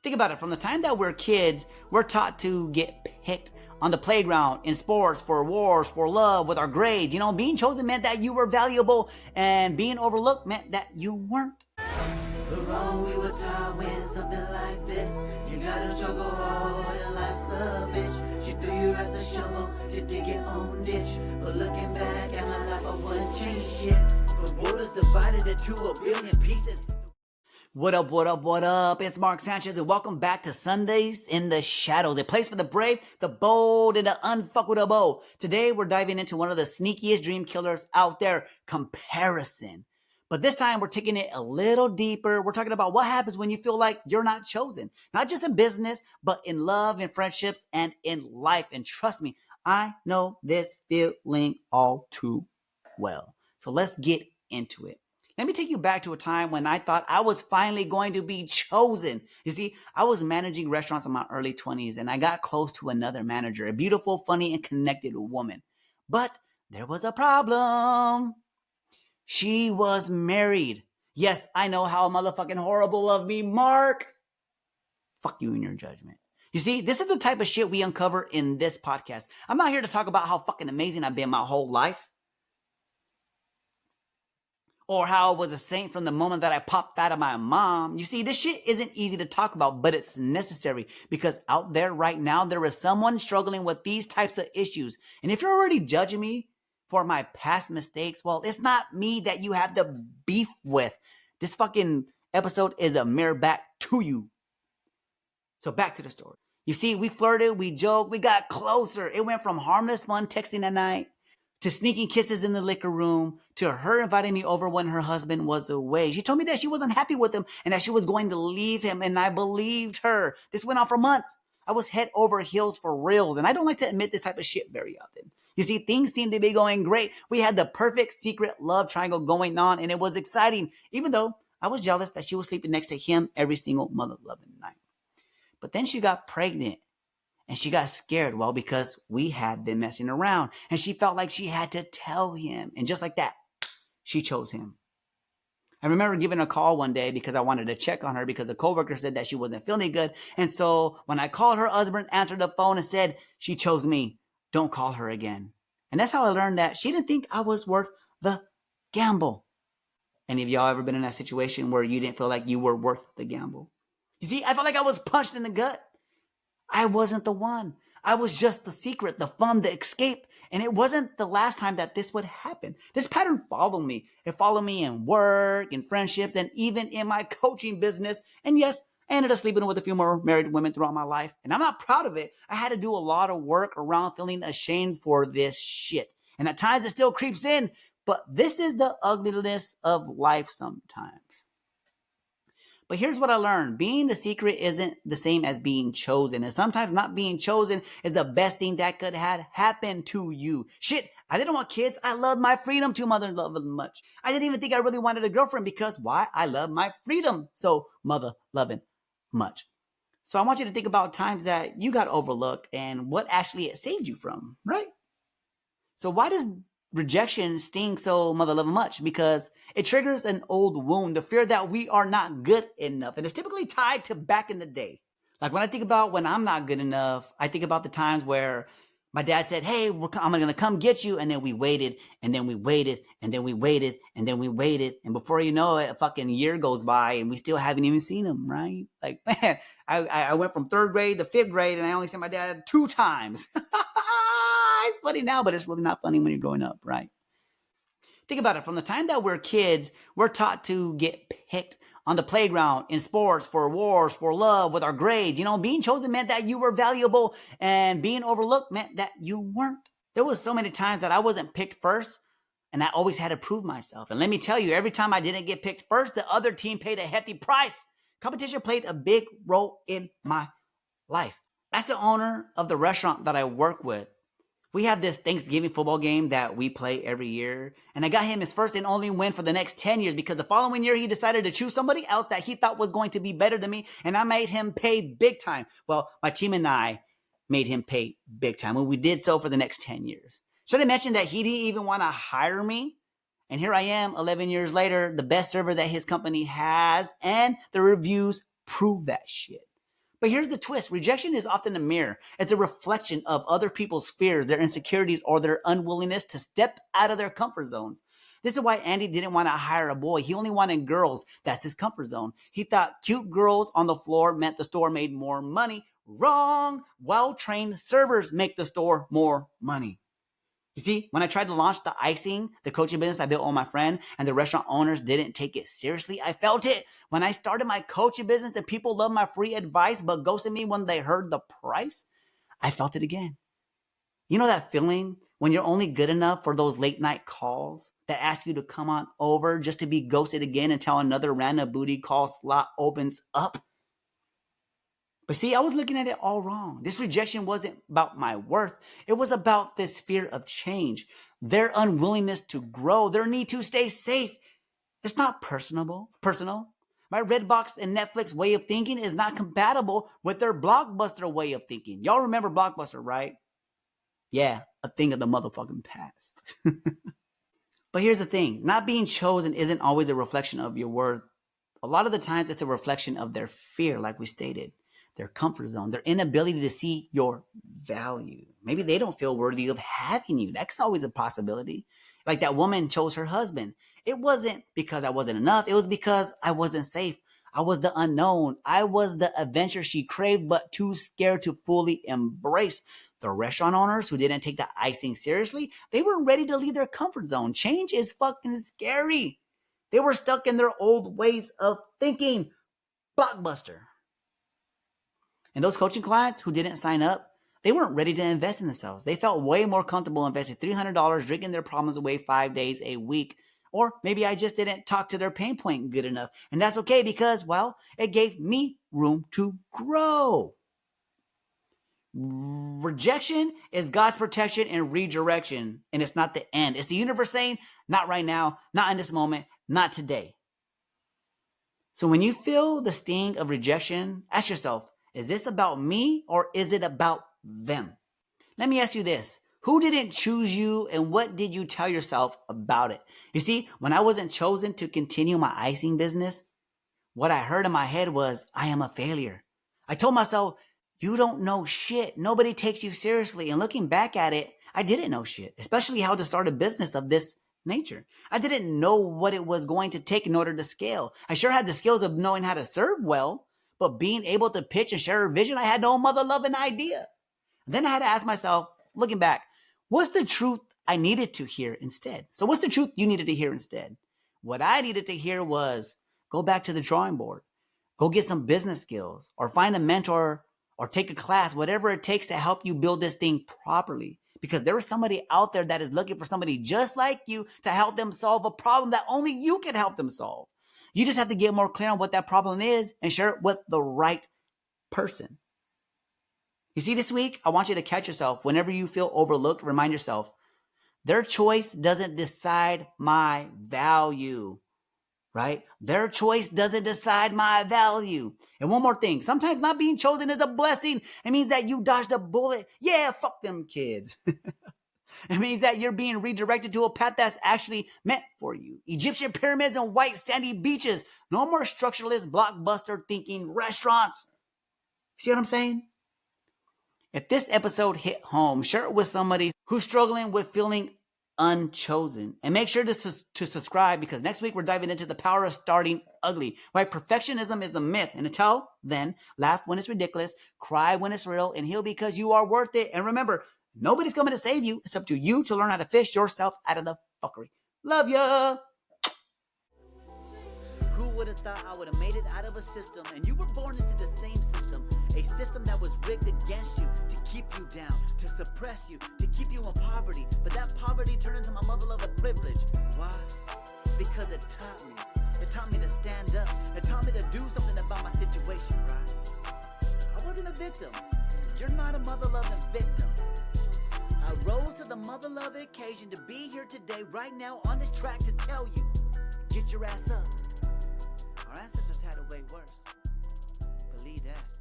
Think about it. From the time that we're kids, we're taught to get picked on the playground, in sports, for wars, for love, with our grades. You know, being chosen meant that you were valuable, and being overlooked meant that you weren't. The wrong we were taught went something like this. You gotta struggle hard and life's a bitch. She threw you as a shovel to dig your own ditch. But looking back at my life, I wouldn't change shit. The world is divided into a billion pieces. What up, what up, what up? It's Mark Sanchez, and welcome back to Sundays in the Shadows, a place for the brave, the bold, and the unfuckable. Today, we're diving into one of the sneakiest dream killers out there, comparison. But this time, we're taking it a little deeper. We're talking about what happens when you feel like you're not chosen. Not just in business, but in love, in friendships, and in life. And trust me, I know this feeling all too well. So let's get into it. Let me take you back to a time when I thought I was finally going to be chosen. You see, I was managing restaurants in my early 20s, and I got close to another manager, a beautiful, funny, and connected woman. But there was a problem. She was married. Yes, I know how motherfucking horrible of me, Mark. Fuck you and your judgment. You see, this is the type of shit we uncover in this podcast. I'm not here to talk about how fucking amazing I've been my whole life, or how I was a saint from the moment that I popped out of my mom. You see, this shit isn't easy to talk about, but it's necessary, because out there right now, there is someone struggling with these types of issues. And if you're already judging me for my past mistakes, well, it's not me that you have to beef with. This fucking episode is a mirror back to you. So back to the story. You see, we flirted, we joked, we got closer. It went from harmless fun texting at night to sneaking kisses in the liquor room, to her inviting me over when her husband was away. She told me that she wasn't happy with him and that she was going to leave him, and I believed her. This went on for months. I was head over heels for reals, and I don't like to admit this type of shit very often. You see, things seemed to be going great. We had the perfect secret love triangle going on, and it was exciting, even though I was jealous that she was sleeping next to him every single mother-loving night. But then she got pregnant. And she got scared, well, because we had been messing around. And she felt like she had to tell him. And just like that, she chose him. I remember giving her a call one day because I wanted to check on her, because a coworker said that she wasn't feeling good. And so when I called, her husband answered the phone and said, she chose me. Don't call her again. And that's how I learned that she didn't think I was worth the gamble. Any of y'all ever been in that situation where you didn't feel like you were worth the gamble? You see, I felt like I was punched in the gut. I wasn't the one. I was just the secret, the fun, the escape. And it wasn't the last time that this would happen. This pattern followed me. It followed me in work, in friendships, and even in my coaching business. And yes, I ended up sleeping with a few more married women throughout my life. And I'm not proud of it. I had to do a lot of work around feeling ashamed for this shit. And at times it still creeps in. But this is the ugliness of life sometimes. But here's what I learned. Being the secret isn't the same as being chosen. And sometimes not being chosen is the best thing that could have happened to you. Shit, I didn't want kids. I loved my freedom too mother-loving much. I didn't even think I really wanted a girlfriend, because why? I love my freedom so mother-loving much. So I want you to think about times that you got overlooked and what actually it saved you from, right? So why does rejection sting so mother-loving much? Because it triggers an old wound, the fear that we are not good enough. And it's typically tied to back in the day. Like when I think about when I'm not good enough, I think about the times where my dad said, hey, I'm going to come get you. And then we waited, and then we waited, and then we waited, and then we waited. And before you know it, a fucking year goes by and we still haven't even seen him, right? Like, man, I went from third grade to fifth grade and I only seen my dad 2 times. It's funny now, but it's really not funny when you're growing up, right? Think about it. From the time that we're kids, we're taught to get picked on the playground, in sports, for wars, for love, with our grades. You know, being chosen meant that you were valuable, and being overlooked meant that you weren't. There was so many times that I wasn't picked first, and I always had to prove myself. And let me tell you, every time I didn't get picked first, the other team paid a hefty price. Competition played a big role in my life. That's the owner of the restaurant that I work with. We have this Thanksgiving football game that we play every year. And I got him his first and only win for the next 10 years, because the following year he decided to choose somebody else that he thought was going to be better than me. And I made him pay big time. Well, my team and I made him pay big time. And we did so for the next 10 years. Should I mention that he didn't even want to hire me? And here I am 11 years later, the best server that his company has. And the reviews prove that shit. But here's the twist. Rejection is often a mirror. It's a reflection of other people's fears, their insecurities, or their unwillingness to step out of their comfort zones. This is why Andy didn't want to hire a boy. He only wanted girls. That's his comfort zone. He thought cute girls on the floor meant the store made more money. Wrong. Well-trained servers make the store more money. You see, when I tried to launch the coaching business I built on my friend, and the restaurant owners didn't take it seriously, I felt it. When I started my coaching business and people loved my free advice but ghosted me when they heard the price, I felt it again. You know that feeling when you're only good enough for those late night calls that ask you to come on over just to be ghosted again until another random booty call slot opens up? But see, I was looking at it all wrong. This rejection wasn't about my worth. It was about this fear of change, their unwillingness to grow, their need to stay safe. It's not personal. My Redbox and Netflix way of thinking is not compatible with their Blockbuster way of thinking. Y'all remember Blockbuster, right? Yeah, a thing of the motherfucking past. But here's the thing. Not being chosen isn't always a reflection of your worth. A lot of the times it's a reflection of their fear, like we stated. Their comfort zone, their inability to see your value. Maybe they don't feel worthy of having you. That's always a possibility. Like that woman chose her husband. It wasn't because I wasn't enough. It was because I wasn't safe. I was the unknown. I was the adventure she craved, but too scared to fully embrace. The restaurant owners who didn't take the icing seriously, they were ready to leave their comfort zone. Change is fucking scary. They were stuck in their old ways of thinking. Blockbuster. And those coaching clients who didn't sign up, they weren't ready to invest in themselves. They felt way more comfortable investing $300, drinking their problems away 5 days a week. Or maybe I just didn't talk to their pain point good enough. And that's okay because, well, it gave me room to grow. Rejection is God's protection and redirection. And it's not the end. It's the universe saying, not right now, not in this moment, not today. So when you feel the sting of rejection, ask yourself, is this about me or is it about them? Let me ask you this. Who didn't choose you and what did you tell yourself about it? You see, when I wasn't chosen to continue my icing business, what I heard in my head was, I am a failure. I told myself, you don't know shit. Nobody takes you seriously. And looking back at it, I didn't know shit, especially how to start a business of this nature. I didn't know what it was going to take in order to scale. I sure had the skills of knowing how to serve well, but being able to pitch and share a vision, I had no mother-loving idea. Then I had to ask myself, looking back, what's the truth I needed to hear instead? So what's the truth you needed to hear instead? What I needed to hear was, go back to the drawing board. Go get some business skills or find a mentor or take a class, whatever it takes to help you build this thing properly. Because there is somebody out there that is looking for somebody just like you to help them solve a problem that only you can help them solve. You just have to get more clear on what that problem is and share it with the right person. You see, this week, I want you to catch yourself. Whenever you feel overlooked, remind yourself, their choice doesn't decide my value, right? Their choice doesn't decide my value. And one more thing, sometimes not being chosen is a blessing. It means that you dodged a bullet. Yeah, fuck them kids. It means that you're being redirected to a path that's actually meant for you. Egyptian pyramids and white sandy beaches. No more structuralist blockbuster thinking restaurants. See what I'm saying? If this episode hit home, share it with somebody who's struggling with feeling unchosen. And make sure to subscribe because next week we're diving into the power of starting ugly. Why perfectionism is a myth. And until then, laugh when it's ridiculous, cry when it's real, and heal because you are worth it. And remember, nobody's coming to save you. It's up to you to learn how to fish yourself out of the fuckery. Love ya! Who would have thought I would have made it out of a system and you were born into the same system? A system that was rigged against you to keep you down, to suppress you, to keep you in poverty. But that poverty turned into my mother-loving privilege. Why? Because it taught me. It taught me to stand up. It taught me to do something about my situation, right? I wasn't a victim. You're not a mother-loving victim. I rose to the mother-loving occasion to be here today, right now, on this track to tell you, get your ass up. Our ancestors had it way worse. Believe that.